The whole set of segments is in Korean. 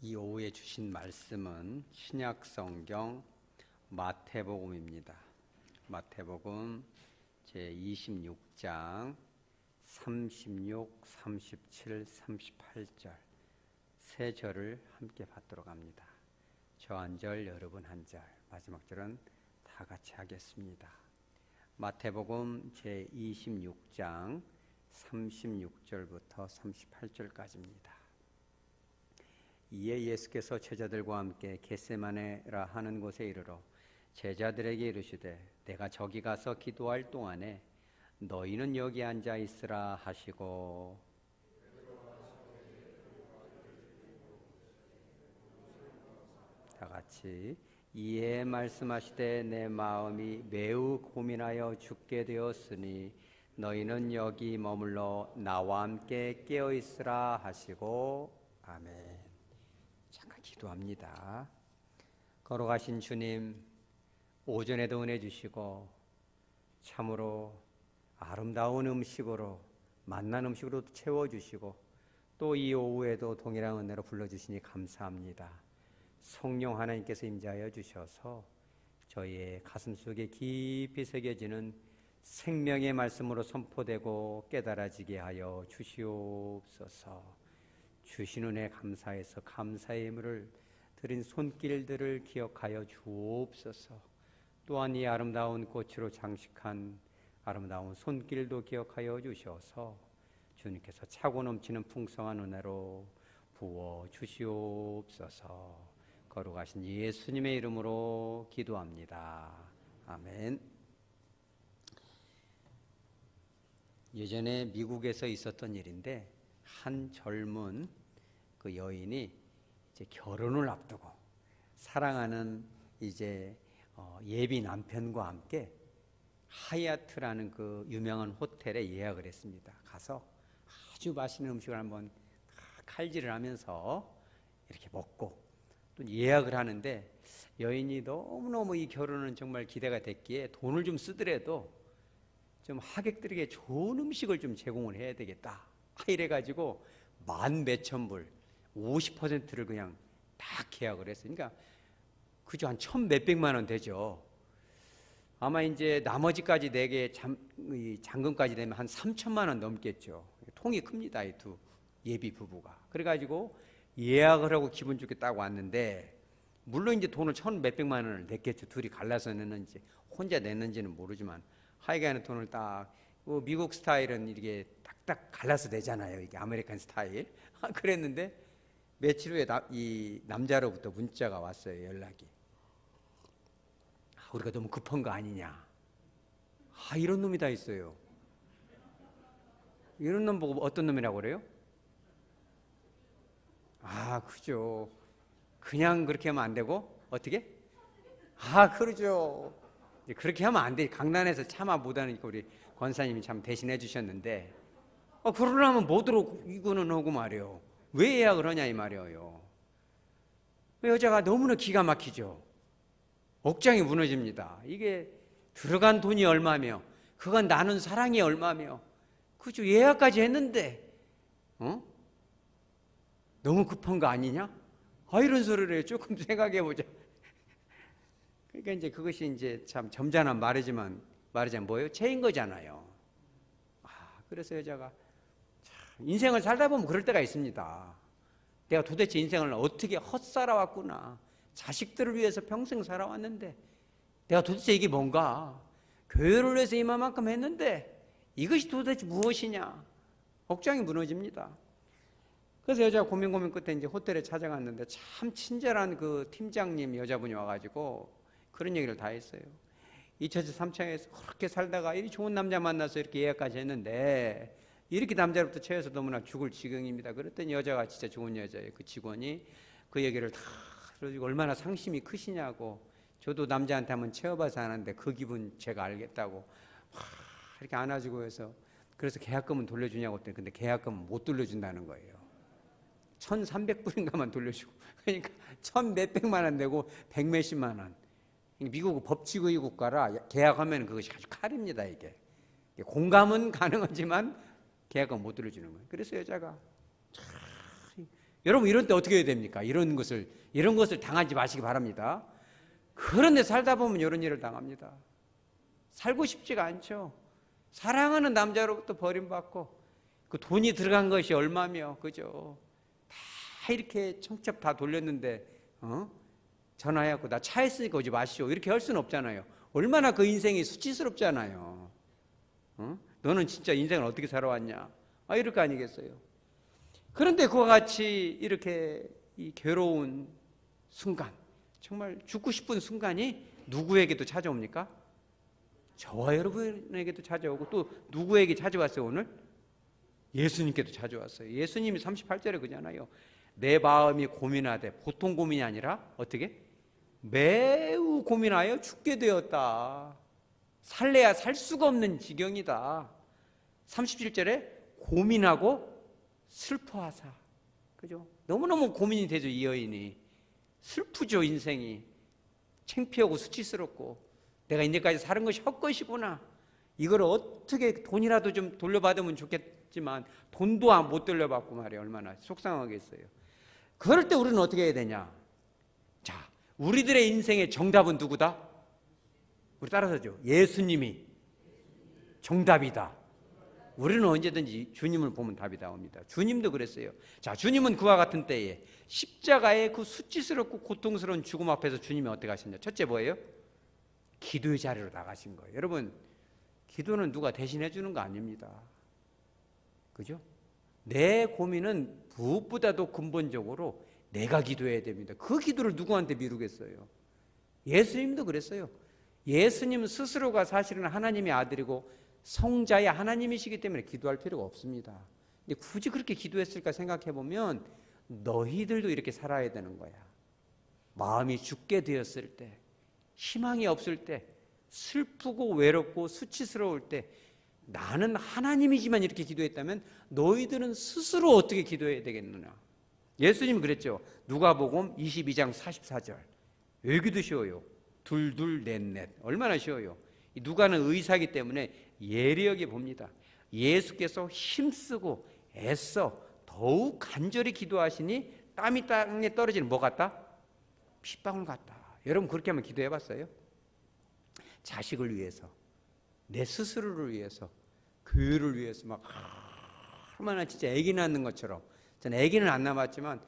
이 오후에 주신 말씀은 신약성경 마태복음입니다. 마태복음 제26장 36, 37, 38절 세 절을 함께 받도록 합니다. 저 한 절, 여러분 한 절, 마지막 절은 다 같이 하겠습니다. 마태복음 제26장 36절부터 38절까지입니다. 이에 예수께서 제자들과 함께 겟세마네라 하는 곳에 이르러 제자들에게 이르시되 내가 저기 가서 기도할 동안에 너희는 여기 앉아 있으라 하시고 다 같이 이에 말씀하시되 내 마음이 매우 고민하여 죽게 되었으니 너희는 여기 머물러 나와 함께 깨어 있으라 하시고 아멘. 잠깐 기도합니다. 걸어가신 주님, 오전에도 은혜 주시고 참으로 아름다운 음식으로 맛난 음식으로 채워주시고 또 이 오후에도 동일한 은혜로 불러주시니 감사합니다. 성령 하나님께서 임재하여 주셔서 저희의 가슴속에 깊이 새겨지는 생명의 말씀으로 선포되고 깨달아지게 하여 주시옵소서. 주신 은혜 감사해서 감사의 예물을 드린 손길들을 기억하여 주옵소서. 또한 이 아름다운 꽃으로 장식한 아름다운 손길도 기억하여 주셔서 주님께서 차고 넘치는 풍성한 은혜로 부어 주시옵소서. 거룩하신 예수님의 이름으로 기도합니다. 아멘. 예전에 미국에서 있었던 일인데 한 젊은 그 여인이 이제 결혼을 앞두고 사랑하는 이제 예비 남편과 함께 하얏트라는 그 유명한 호텔에 예약을 했습니다. 가서 아주 맛있는 음식을 한번 칼질을 하면서 이렇게 먹고 또 예약을 하는데 여인이 너무너무 이 결혼은 정말 기대가 됐기에 돈을 좀 쓰더라도 좀 하객들에게 좋은 음식을 좀 제공을 해야 되겠다. 이래가지고 만 몇천 불 50%를 그냥 딱 계약을 했어요. 그러니까 그죠, 한 천 몇백만 원 되죠. 아마 이제 나머지까지 내게 잔금까지 되면 한 3천만 원 넘겠죠. 통이 큽니다, 이 두 예비 부부가. 그래가지고 예약을 하고 기분 좋게 딱 왔는데 물론 이제 돈을 천 몇백만 원을 냈겠죠. 둘이 갈라서 냈는지 혼자 냈는지는 모르지만 하여간에 돈을 딱 미국 스타일은 이렇게 딱딱 갈라서 내잖아요. 이게 아메리칸 스타일. 그랬는데 며칠 후에 이 남자로부터 문자가 왔어요. 연락이. 우리가 너무 급한 거 아니냐. 이런 놈이 다 있어요. 이런 놈 보고 어떤 놈이라고 그래요? 그죠. 그냥 그렇게 하면 안 되고 어떻게? 그러죠. 그렇게 하면 안 돼. 강단에서 차마 못하니까 우리 권사님이 참 대신해 주셨는데 그러려면 뭐더러 이거는 하고 말이에요. 왜 예약을 하냐 이 말이에요. 여자가 너무나 기가 막히죠. 억장이 무너집니다. 이게 들어간 돈이 얼마며 그건 나눈 사랑이 얼마며 그죠. 예약까지 했는데 너무 급한 거 아니냐? 이런 소리를 해요. 조금 생각해 보자. 그러니까 이제 그것이 이제 참 점잖은 말이자면 뭐예요? 죄인 거잖아요. 그래서 여자가 인생을 살다 보면 그럴 때가 있습니다. 내가 도대체 인생을 어떻게 헛살아왔구나. 자식들을 위해서 평생 살아왔는데 내가 도대체 이게 뭔가. 교회를 위해서 이만큼 했는데 이것이 도대체 무엇이냐. 억장이 무너집니다. 그래서 여자가 고민 끝에 이제 호텔에 찾아갔는데 참 친절한 그 팀장님 여자분이 와가지고 그런 얘기를 다 했어요. 2차에서 3차에서 그렇게 살다가 이 좋은 남자 만나서 이렇게 예약까지 했는데 이렇게 남자로부터 채워서 너무나 죽을 지경입니다. 그랬더니 여자가 진짜 좋은 여자예요. 그 직원이 그 얘기를 다 들어주고 얼마나 상심이 크시냐고. 저도 남자한테 한번 채워봐서 아는데 그 기분 제가 알겠다고 이렇게 안아주고 해서 그래서 계약금은 돌려주냐고 했더니 근데 계약금은 못 돌려준다는 거예요. 1,300불인가만 돌려주고 그러니까 1,몇백만 원 내고 100몇십만 원. 미국 법치주의 국가라 계약하면 그것이 아주 칼입니다. 이게 공감은 가능하지만 계약은 못 들어주는 거예요. 그래서 여자가 여러분 이런 때 어떻게 해야 됩니까? 이런 것을 당하지 마시기 바랍니다. 그런데 살다 보면 이런 일을 당합니다. 살고 싶지가 않죠. 사랑하는 남자로부터 버림받고 그 돈이 들어간 것이 얼마며, 그죠? 다 이렇게 청첩 다 돌렸는데 전화해갖고 나 차 있으니까 오지 마시오 이렇게 할 수는 없잖아요. 얼마나 그 인생이 수치스럽잖아요. 너는 진짜 인생을 어떻게 살아왔냐, 이럴 거 아니겠어요. 그런데 그와 같이 이렇게 이 괴로운 순간, 정말 죽고 싶은 순간이 누구에게도 찾아옵니까? 저와 여러분에게도 찾아오고, 또 누구에게 찾아왔어요 오늘? 예수님께도 찾아왔어요. 예수님이 38절에 그러잖아요. 내 마음이 고민하되, 보통 고민이 아니라 어떻게? 매우 고민하여 죽게 되었다. 살래야 살 수가 없는 지경이다. 37절에 고민하고 슬퍼하사. 그죠? 너무너무 고민이 되죠. 이 여인이 슬프죠. 인생이 창피하고 수치스럽고, 내가 이제까지 사는 것이 헛것이구나. 이걸 어떻게 돈이라도 좀 돌려받으면 좋겠지만 돈도 못 돌려받고 말이에요. 얼마나 속상하겠어요. 그럴 때 우리는 어떻게 해야 되냐? 자, 우리들의 인생의 정답은 누구다? 우리 따라서죠. 예수님이 정답이다. 우리는 언제든지 주님을 보면 답이 나옵니다. 주님도 그랬어요. 자, 주님은 그와 같은 때에 십자가의 그 수치스럽고 고통스러운 죽음 앞에서 주님이 어떻게 하셨냐? 첫째 뭐예요? 기도의 자리로 나가신 거예요. 여러분, 기도는 누가 대신해 주는 거 아닙니다. 그죠? 내 고민은 무엇보다도 근본적으로 내가 기도해야 됩니다. 그 기도를 누구한테 미루겠어요? 예수님도 그랬어요. 예수님 스스로가 사실은 하나님의 아들이고 성자의 하나님이시기 때문에 기도할 필요가 없습니다. 근데 굳이 그렇게 기도했을까 생각해 보면 너희들도 이렇게 살아야 되는 거야. 마음이 죽게 되었을 때, 희망이 없을 때, 슬프고 외롭고 수치스러울 때 나는 하나님이지만 이렇게 기도했다면 너희들은 스스로 어떻게 기도해야 되겠느냐. 예수님 그랬죠. 누가복음 22장 44절. 여기도 쉬워요. 둘둘 넷넷. 얼마나 쉬워요. 누가는 의사이기 때문에 예리하게 봅니다. 예수께서 힘쓰고 애써 더욱 간절히 기도하시니 땀이 땅에 떨어지는 뭐 같다? 핏방울 같다. 여러분 그렇게 한번 기도해 봤어요? 자식을 위해서, 내 스스로를 위해서, 교회를 위해서 막 얼마나 진짜 아기 낳는 것처럼. 저는 아기는 안 낳았지만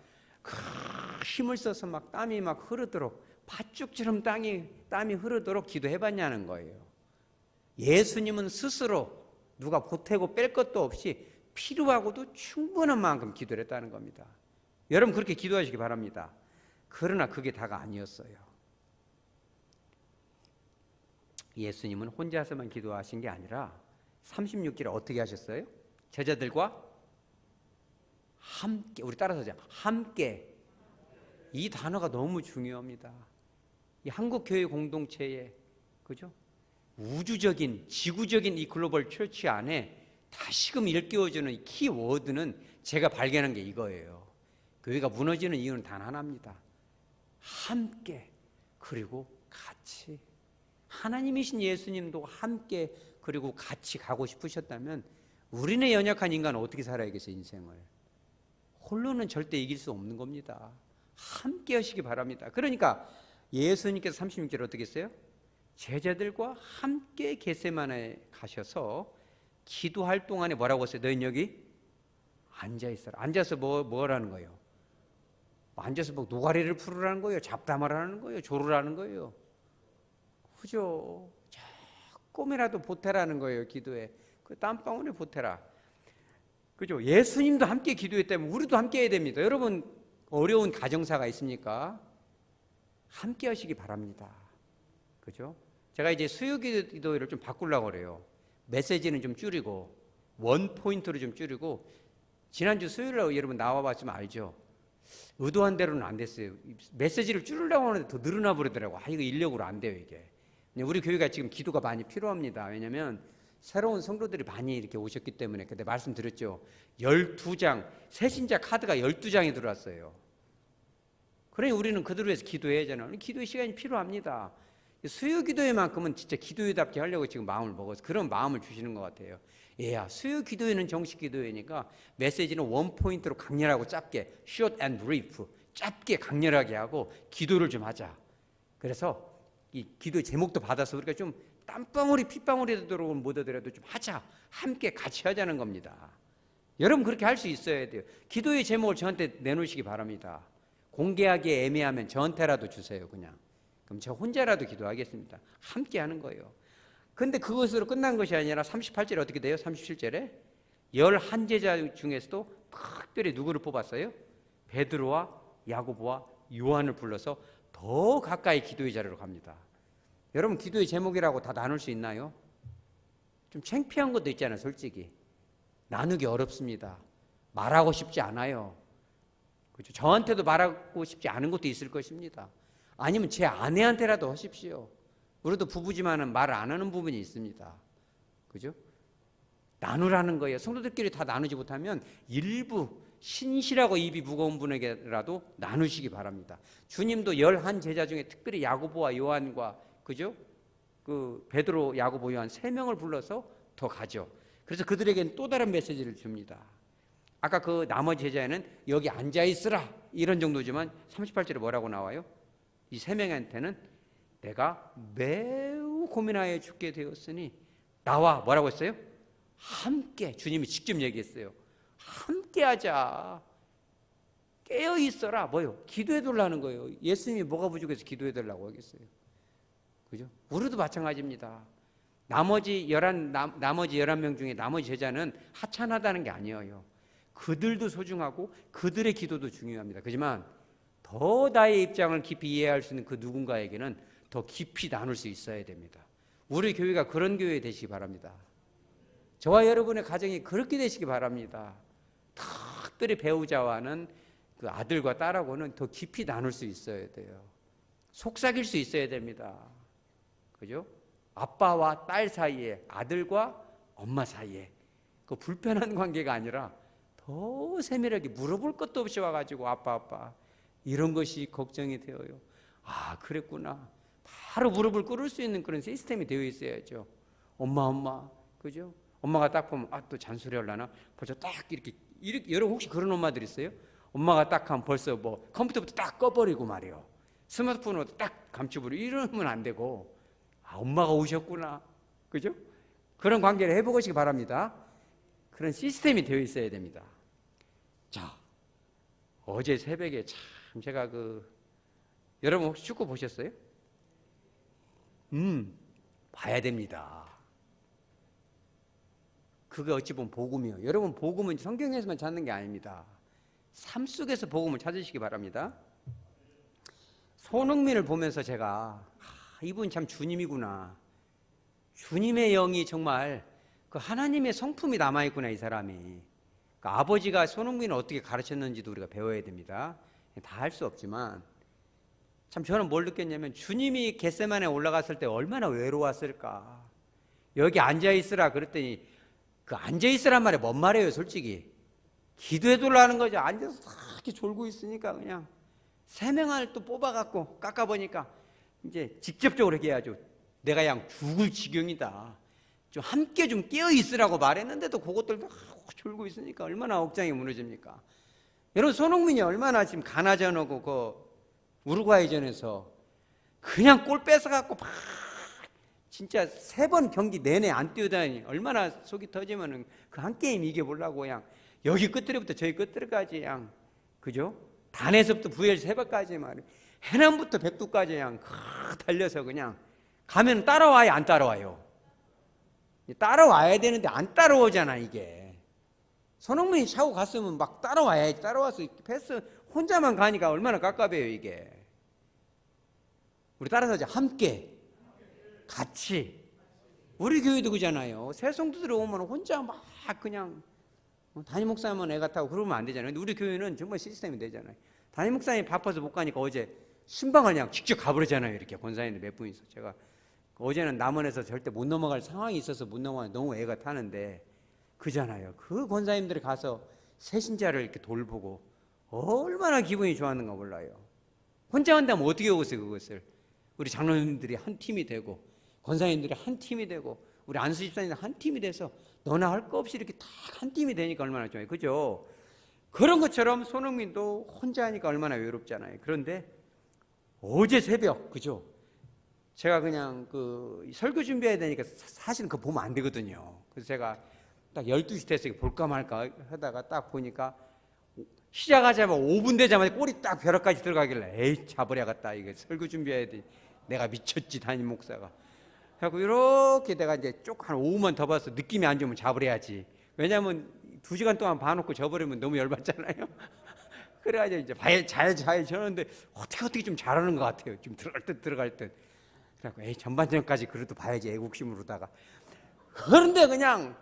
힘을 써서 막 땀이 막 흐르도록, 팥죽처럼 땀이 흐르도록 기도해봤냐는 거예요. 예수님은 스스로 누가 보태고 뺄 것도 없이 필요하고도 충분한 만큼 기도를 했다는 겁니다. 여러분 그렇게 기도하시기 바랍니다. 그러나 그게 다가 아니었어요. 예수님은 혼자서만 기도하신 게 아니라 36절에 어떻게 하셨어요? 제자들과 함께. 우리 따라서 하자. 함께. 이 단어가 너무 중요합니다. 이 한국교회 공동체에, 그죠? 우주적인, 지구적인 이 글로벌 처치 안에 다시금 일깨워주는 키워드는 제가 발견한 게 이거예요. 교회가 무너지는 이유는 단 하나입니다. 함께, 그리고 같이. 하나님이신 예수님도 함께 그리고 같이 가고 싶으셨다면 우리네 연약한 인간은 어떻게 살아야겠어요? 인생을 홀로는 절대 이길 수 없는 겁니다. 함께 하시기 바랍니다. 그러니까 예수님께서 36절 어떻게 했어요? 제자들과 함께 겟세마네에 가셔서 기도할 동안에 뭐라고 했어요? 너희는 여기 앉아있어라. 앉아서 뭐라는 거예요? 앉아서 뭐 노가리를 풀으라는 거예요? 잡담하라는 거예요? 조르라는 거예요? 그죠? 조금이라도 보태라는 거예요. 기도에 그 땀방울에 보태라. 그죠? 예수님도 함께 기도했다면 우리도 함께 해야 됩니다. 여러분 어려운 가정사가 있습니까? 함께 하시기 바랍니다. 그죠? 제가 이제 수요기도를 좀 바꾸려고 그래요. 메시지는 좀 줄이고 원 포인트로 좀 줄이고. 지난주 수요일날 여러분 나와봤지만 알죠? 의도한 대로는 안 됐어요. 메시지를 줄이려고 하는데 더 늘어나 버리더라고. 이거 인력으로 안 돼요 이게. 우리 교회가 지금 기도가 많이 필요합니다. 왜냐하면 새로운 성도들이 많이 이렇게 오셨기 때문에. 그때 말씀드렸죠. 12장 새신자 카드가 12장이 들어왔어요. 그러니 우리는 그들을 위해서 기도해야 하잖아요. 기도의 시간이 필요합니다. 수요 기도회만큼은 진짜 기도회답게 하려고 지금 마음을 먹어서 그런 마음을 주시는 것 같아요. 얘야, 수요 기도회는 정식 기도회니까 메시지는 원포인트로 강렬하고 짧게, short and brief, 짧게 강렬하게 하고 기도를 좀 하자. 그래서 이 기도 제목도 받아서 우리가 좀 땀방울이 핏방울이 들어오면 못 하더라도 좀 하자. 함께 같이 하자는 겁니다. 여러분 그렇게 할 수 있어야 돼요. 기도의 제목을 저한테 내놓으시기 바랍니다. 공개하기 애매하면 저한테라도 주세요. 그냥. 그럼 저 혼자라도 기도하겠습니다. 함께 하는 거예요. 근데 그것으로 끝난 것이 아니라 38절에 어떻게 돼요? 37절에 11제자 중에서도 특별히 누구를 뽑았어요? 베드로와 야고보와 요한을 불러서 더 가까이 기도의 자리로 갑니다. 여러분 기도의 제목이라고 다 나눌 수 있나요? 좀 창피한 것도 있잖아요. 솔직히 나누기 어렵습니다. 말하고 싶지 않아요. 그렇죠? 저한테도 말하고 싶지 않은 것도 있을 것입니다. 아니면 제 아내한테라도 하십시오. 우리도 부부지만은 말을 안 하는 부분이 있습니다. 그죠? 나누라는 거예요. 성도들끼리 다 나누지 못하면 일부 신실하고 입이 무거운 분에게라도 나누시기 바랍니다. 주님도 11제자 중에 특별히 야고보와 요한과 그죠? 그 베드로, 야고보, 요한 3명을 불러서 더 가죠. 그래서 그들에게는 또 다른 메시지를 줍니다. 아까 그 나머지 제자에는 여기 앉아 있으라 이런 정도지만 38절에 뭐라고 나와요? 이 3명한테는 내가 매우 고민하여 죽게 되었으니 나와 뭐라고 했어요? 함께. 주님이 직접 얘기했어요. 함께 하자. 깨어 있어라. 뭐요? 기도해 달라는 거예요. 예수님이 뭐가 부족해서 기도해 달라고 하겠어요? 그죠? 우리도 마찬가지입니다. 나머지 11명 중에 나머지 제자는 하찮하다는 게 아니에요. 그들도 소중하고 그들의 기도도 중요합니다. 그렇지만 더 나의 입장을 깊이 이해할 수 있는 그 누군가에게는 더 깊이 나눌 수 있어야 됩니다. 우리 교회가 그런 교회 되시기 바랍니다. 저와 여러분의 가정이 그렇게 되시기 바랍니다. 특별히 배우자와는 그 아들과 딸하고는 더 깊이 나눌 수 있어야 돼요. 속삭일 수 있어야 됩니다. 그죠? 아빠와 딸 사이에, 아들과 엄마 사이에 그 불편한 관계가 아니라 더 세밀하게 물어볼 것도 없이 와가지고 아빠 이런 것이 걱정이 되어요. 아 그랬구나. 바로 무릎을 꿇을 수 있는 그런 시스템이 되어 있어야죠. 엄마 그죠? 엄마가 딱 보면 아 또 잔소리 하려나? 벌써 딱 이렇게 여러분 혹시 그런 엄마들 있어요? 엄마가 딱 하면 벌써 뭐 컴퓨터부터 딱 꺼버리고 말이요. 스마트폰으로 딱 감춰버리고 이러면 안 되고 아 엄마가 오셨구나. 그죠? 그런 관계를 해보시기 바랍니다. 그런 시스템이 되어 있어야 됩니다. 자, 어제 새벽에 참 제가 여러분 혹시 축구 보셨어요? 봐야 됩니다. 그게 어찌 보면 복음이에요. 여러분 복음은 성경에서만 찾는 게 아닙니다. 삶 속에서 복음을 찾으시기 바랍니다. 손흥민을 보면서 제가 이분 참 주님이구나. 주님의 영이 정말 그 하나님의 성품이 남아있구나 이 사람이. 그러니까 아버지가 손흥민을 어떻게 가르쳤는지도 우리가 배워야 됩니다. 다 할 수 없지만 참 저는 뭘 느꼈냐면 주님이 겟세마네에 올라갔을 때 얼마나 외로웠을까. 여기 앉아있으라 그랬더니 그 앉아있으란 말이 뭔 말이에요 솔직히. 기도해달라는 거죠. 앉아서 이렇게 졸고 있으니까 그냥 3명을 또 뽑아갖고 깎아보니까 이제 직접적으로 얘기해야죠. 내가 그냥 죽을 지경이다. 좀 함께 좀 깨어있으라고 말했는데도 그것들도 졸고 있으니까 얼마나 억장이 무너집니까. 여러분 손흥민이 얼마나 지금 가나전하고 그 우루과이전에서 그냥 골 뺏어갖고 막 진짜 3번 경기 내내 안 뛰어다니 얼마나 속이 터지면은 그 한 게임 이겨보려고 그냥 여기 끝들이부터 저기 끝들까지 그냥 그죠? 단에서부터 부엘 새벽까지 말이야. 해남부터 백두까지 그냥 달려서 그냥 가면 따라와요 안 따라와요? 따라와야 되는데 안 따라오잖아 이게. 손흥민이 차고 갔으면 막 따라와야지. 따라와서 패스 혼자만 가니까 얼마나 깝깝해요 이게. 우리 따라서 이제 함께 같이. 우리 교회도 그잖아요. 새 성도들이 오면 혼자 막 그냥 담임 목사님은 애 같다고 그러면 안 되잖아요. 근데 우리 교회는 정말 시스템이 되잖아요. 담임 목사님이 바빠서 못 가니까 어제 신방을 그냥 직접 가버리잖아요. 이렇게 권사님들 몇 분이서. 제가 어제는 남원에서 절대 못 넘어갈 상황이 있어서 못 넘어가요. 너무 애가 타는데 그잖아요. 그 권사님들이 가서 새신자를 이렇게 돌보고 얼마나 기분이 좋았는가 몰라요. 혼자 한다면 어떻게 오겠어요 그것을. 우리 장로님들이 한 팀이 되고 권사님들이 한 팀이 되고 우리 안수 집사님들 한 팀이 돼서 너나 할 거 없이 이렇게 딱 한 팀이 되니까 얼마나 좋아요. 그죠? 그런 것처럼 손흥민도 혼자 하니까 얼마나 외롭잖아요. 그런데 어제 새벽, 그죠? 제가 그냥 그 설교 준비해야 되니까 사실은 그거 보면 안 되거든요. 그래서 제가 딱 12시 됐어요. 볼까 말까 하다가 딱 보니까 시작하자마자 5분 되자마자 골이 딱 벼락까지 들어가길래 에이 잡으려겠다. 이게 설교 준비해야 돼. 내가 미쳤지 담임 목사가. 그래갖고 이렇게 내가 이제 쭉 한 5분만 더 봐서 느낌이 안 좋으면 잡으려야지. 왜냐하면 2시간 동안 봐놓고 져버리면 너무 열받잖아요. 그래가지고 이제 잘 졌는데 어떻게 좀 잘하는 것 같아요. 지금 들어갈 듯. 그래갖고 에이 전반전까지 그래도 봐야지 애국심으로다가. 그런데 그냥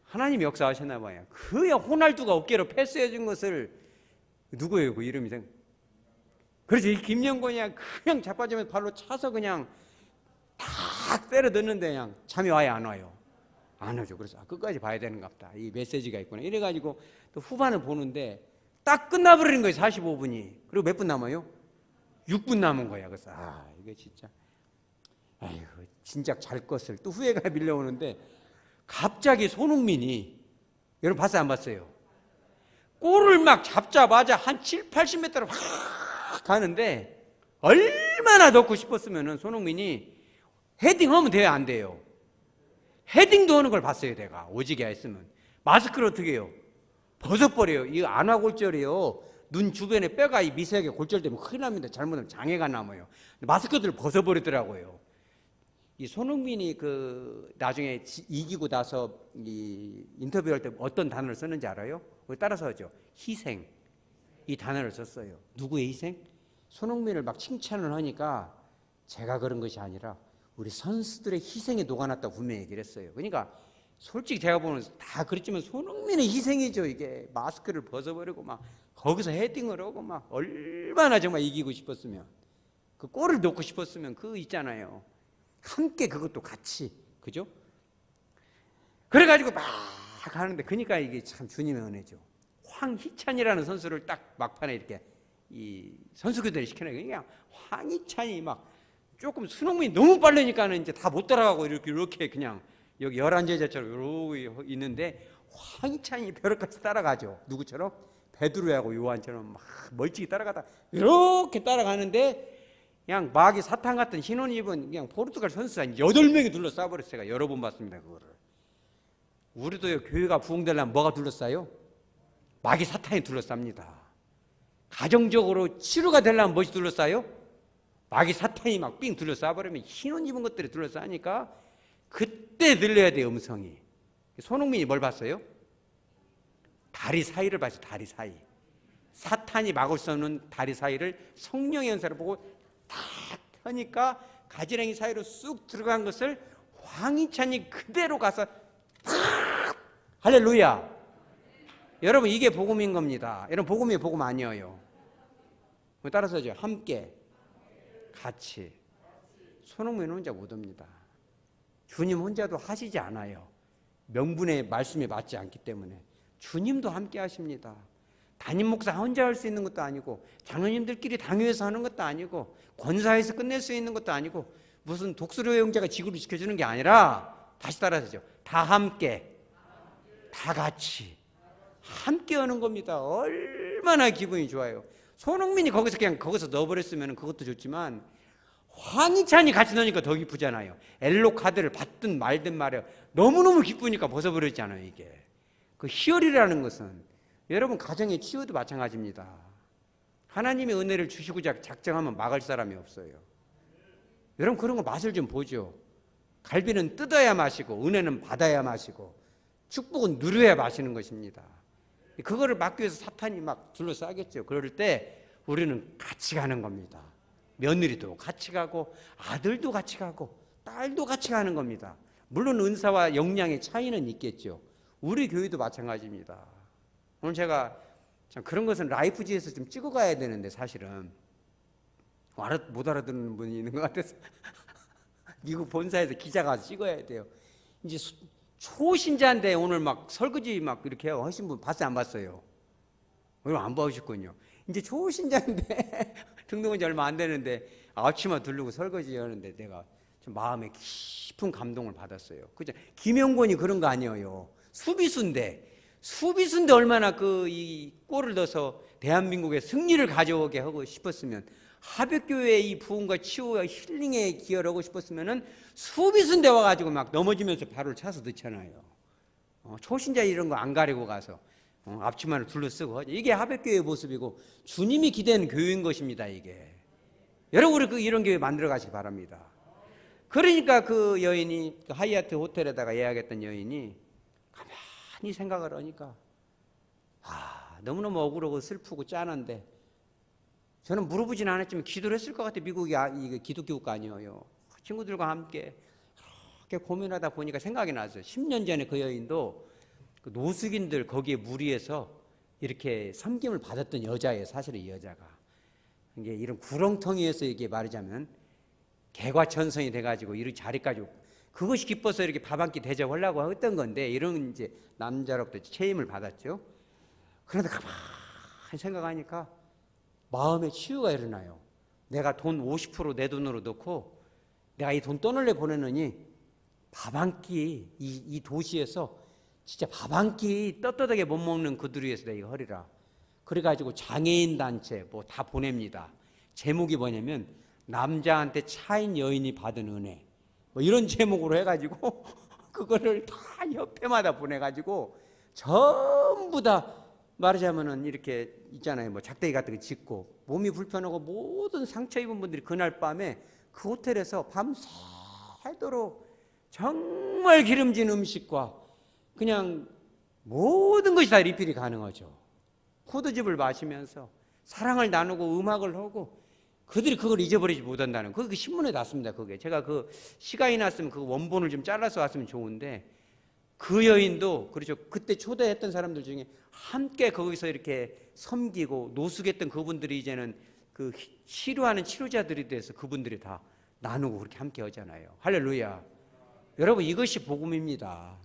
하나님이 역사하셨나 봐요. 그 호날두가 어깨로 패스해준 것을 누구예요? 그 이름이 그래서 이 김영권이 그냥 자빠지면서 발로 차서 그냥 탁 때려 넣는데 그냥 잠이 와요, 안 와요? 안 오죠. 그래서 끝까지 봐야 되는가 보다. 이 메시지가 있구나. 이래가지고 또 후반을 보는데 딱 끝나버리는 거예요. 45분이. 그리고 몇 분 남아요? 6분 남은 거야. 그래서 이거 진짜 아이고 진작 잘 것을. 또 후회가 밀려오는데 갑자기 손흥민이, 여러분 봤어요 안 봤어요? 골을 막 잡자마자 한 7, 80m를 확 가는데 얼마나 넣고 싶었으면 손흥민이 헤딩하면 돼요 안 돼요? 헤딩도 하는 걸 봤어요. 내가 오지게 했으면. 마스크를 어떻게 해요? 벗어버려요. 이거 안화골절이에요. 눈 주변에 뼈가 이 미세하게 골절되면 큰일 납니다. 잘못하면 장애가 남아요. 마스크들을 벗어버리더라고요. 이 손흥민이 그 나중에 이기고 나서 이 인터뷰할 때 어떤 단어를 썼는지 알아요? 따라서 하죠. 희생. 이 단어를 썼어요. 누구의 희생? 손흥민을 막 칭찬을 하니까 제가 그런 것이 아니라 우리 선수들의 희생에 녹아났다고 분명히 얘기를 했어요. 그러니까 솔직히 제가 보는 다 그렇지만 손흥민의 희생이죠. 이게 마스크를 벗어버리고 막 거기서 헤딩을 하고 막 얼마나 정말 이기고 싶었으면, 그 골을 넣고 싶었으면 그 있잖아요. 함께 그것도 같이, 그죠? 그래가지고 막 하는데, 그러니까 이게 참 주님의 은혜죠. 황희찬이라는 선수를 딱 막판에 이렇게 이 선수 교대를 시켜놔요. 그냥 황희찬이 막 조금 손흥민이 너무 빠르니까는 이제 다 못 따라가고 이렇게 그냥 여기 11제자처럼 이러고 있는데 황희찬이 벼락같이 따라가죠. 누구처럼? 베드로하고 요한처럼 막 멀찍이 따라가다 이렇게 따라가는데 그냥 마귀 사탄 같은 흰 옷 입은 그냥 포르투갈 선수 한 8명이 둘러싸버렸어요. 제가 여러 번 봤습니다. 그거를. 우리도 교회가 부흥되려면 뭐가 둘러싸요? 마귀 사탄이 둘러쌉니다. 가정적으로 치료가 되려면 무엇이 둘러싸요? 마귀 사탄이 막 삥 둘러싸버리면 흰 옷 입은 것들이 둘러싸니까 그때 들려야 돼요. 음성이. 손흥민이 뭘 봤어요? 다리 사이를 봤어요. 다리 사이. 사탄이 막을 수 없는 다리 사이를 성령의 연사를 보고 딱 하니까 가지랭이 사이로 쑥 들어간 것을 황희찬이 그대로 가서 탁! 할렐루야. 여러분 이게 복음인 겁니다. 여러분 복음이 복음 아니에요. 따라서죠. 함께 같이. 손흥민 혼자 못 옵니다. 주님 혼자도 하시지 않아요. 명분의 말씀에 맞지 않기 때문에. 주님도 함께 하십니다. 담임 목사 혼자 할 수 있는 것도 아니고, 장로님들끼리 당회에서 하는 것도 아니고, 권사에서 끝낼 수 있는 것도 아니고, 무슨 독수리 형제가 지구를 지켜주는 게 아니라, 다시 따라서죠. 다 함께, 다 같이 함께 하는 겁니다. 얼마나 기분이 좋아요. 손흥민이 거기서 넣어버렸으면 그것도 좋지만 황희찬이 같이 넣으니까 더 기쁘잖아요. 엘로 카드를 받든 말든 말이에요. 너무너무 기쁘니까 벗어버렸잖아요. 이게 그 희열이라는 것은 여러분 가정의 치유도 마찬가지입니다. 하나님의 은혜를 주시고자 작정하면 막을 사람이 없어요. 여러분 그런 거 맛을 좀 보죠. 갈비는 뜯어야 마시고 은혜는 받아야 마시고 축복은 누려야 마시는 것입니다. 그거를 막기 위해서 사탄이 막 둘러싸겠죠. 그럴 때 우리는 같이 가는 겁니다. 며느리도 같이 가고 아들도 같이 가고 딸도 같이 가는 겁니다. 물론 은사와 역량의 차이는 있겠죠. 우리 교회도 마찬가지입니다. 오늘 제가 참 그런 것은 라이프지에서 좀 찍어가야 되는데 사실은 못 알아듣는 분이 있는 것 같아서 미국 본사에서 기자가 와서 찍어야 돼요. 이제 초신자인데 오늘 막 설거지 막 이렇게 하신 분 봤어요? 안 봤어요? 오늘 안 봐오셨군요. 이제 초신자인데 등록한 지 얼마 안 되는데 아침만 두르고 설거지 하는데 내가 좀 마음에 깊은 감동을 받았어요. 그죠? 김영권이 그런 거 아니에요. 수비수인데 얼마나 이 골을 넣어서 대한민국의 승리를 가져오게 하고 싶었으면, 하백교회의 이 부흥과 치유와 힐링에 기여를 하고 싶었으면은 수비수인데 와가지고 막 넘어지면서 발을 차서 넣잖아요. 초신자 이런 거 안 가리고 가서 앞치마를 둘러쓰고 하죠. 이게 하백교회의 모습이고 주님이 기대하는 교회인 것입니다. 이게 여러분, 우리 이런 교회 만들어 가시기 바랍니다. 그러니까 그 여인이, 그 하이아트 호텔에다가 예약했던 여인이 가만히 생각을 하니까 너무너무 억울하고 슬프고 짠한데, 저는 물어보진 않았지만 기도를 했을 것 같아요. 미국이 이게 기독교 국가 아니에요. 친구들과 함께 그렇게 고민하다 보니까 생각이 났어요. 10년 전에 그 여인도 그 노숙인들 거기에 무리해서 이렇게 섬김을 받았던 여자예요. 사실은 이 여자가 이게 이런 구렁텅이에서 이게 말하자면 개과천선이 돼가지고 이런 자리까지, 그것이 기뻐서 이렇게 밥 한 끼 대접하려고 했던 건데, 이런 이제 남자로부터 체임을 받았죠. 그런데 가만히 생각하니까 마음의 치유가 일어나요. 내가 돈 50% 내 돈으로 넣고 내가 이 돈 떠날래 보내느니 밥 한 끼, 이 도시에서 진짜 밥 한 끼 떳떳하게 못 먹는 그들 위해서 내가 하리라. 그래가지고 장애인 단체 뭐 다 보냅니다. 제목이 뭐냐면 남자한테 차인 여인이 받은 은혜, 뭐 이런 제목으로 해가지고 그거를 다 협회마다 보내가지고 전부 다 말하자면은 이렇게 있잖아요. 뭐 작대기 같은 거 짓고 몸이 불편하고 모든 상처 입은 분들이 그날 밤에 그 호텔에서 밤새도록 정말 기름진 음식과 그냥 모든 것이 다 리필이 가능하죠. 포도즙을 마시면서 사랑을 나누고 음악을 하고, 그들이 그걸 잊어버리지 못한다는 그 신문에 났습니다. 그게 제가 그 시간이 났으면 그 원본을 좀 잘라서 왔으면 좋은데, 그 여인도 그렇죠. 그때 초대했던 사람들 중에 함께 거기서 이렇게 섬기고 노숙했던 그분들이 이제는 그 치료하는 치료자들이 돼서 그분들이 다 나누고 그렇게 함께 하잖아요. 할렐루야. 여러분, 이것이 복음입니다.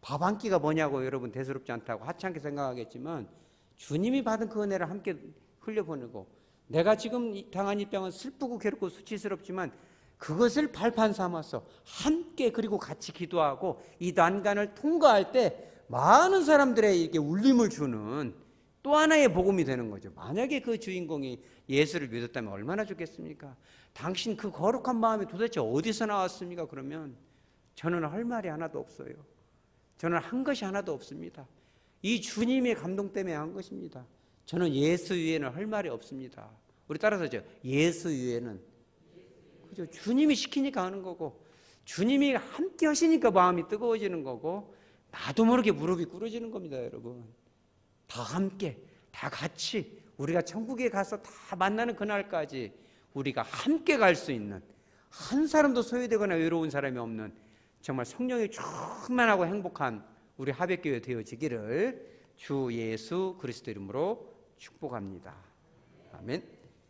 밥 한 끼가 뭐냐고 여러분 대수롭지 않다고 하찮게 생각하겠지만, 주님이 받은 그 은혜를 함께 흘려보내고, 내가 지금 당한 이 병은 슬프고 괴롭고 수치스럽지만 그것을 발판 삼아서 함께 그리고 같이 기도하고 이 난간을 통과할 때 많은 사람들에게 울림을 주는 또 하나의 복음이 되는 거죠. 만약에 그 주인공이 예수를 믿었다면 얼마나 좋겠습니까? 당신 그 거룩한 마음이 도대체 어디서 나왔습니까? 그러면 저는 할 말이 하나도 없어요. 저는 한 것이 하나도 없습니다. 이 주님의 감동 때문에 한 것입니다. 저는 예수 위에는 할 말이 없습니다. 우리 따라서죠. 예수 위에는, 그죠? 주님이 시키니까 하는 거고, 주님이 함께 하시니까 마음이 뜨거워지는 거고, 나도 모르게 무릎이 꿇어지는 겁니다, 여러분. 다 함께, 다 같이 우리가 천국에 가서 다 만나는 그날까지 우리가 함께 갈 수 있는, 한 사람도 소외되거나 외로운 사람이 없는 정말 성령이 충만하고 행복한 우리 하백교회 되어지기를 주 예수 그리스도 이름으로 축복합니다. 아멘.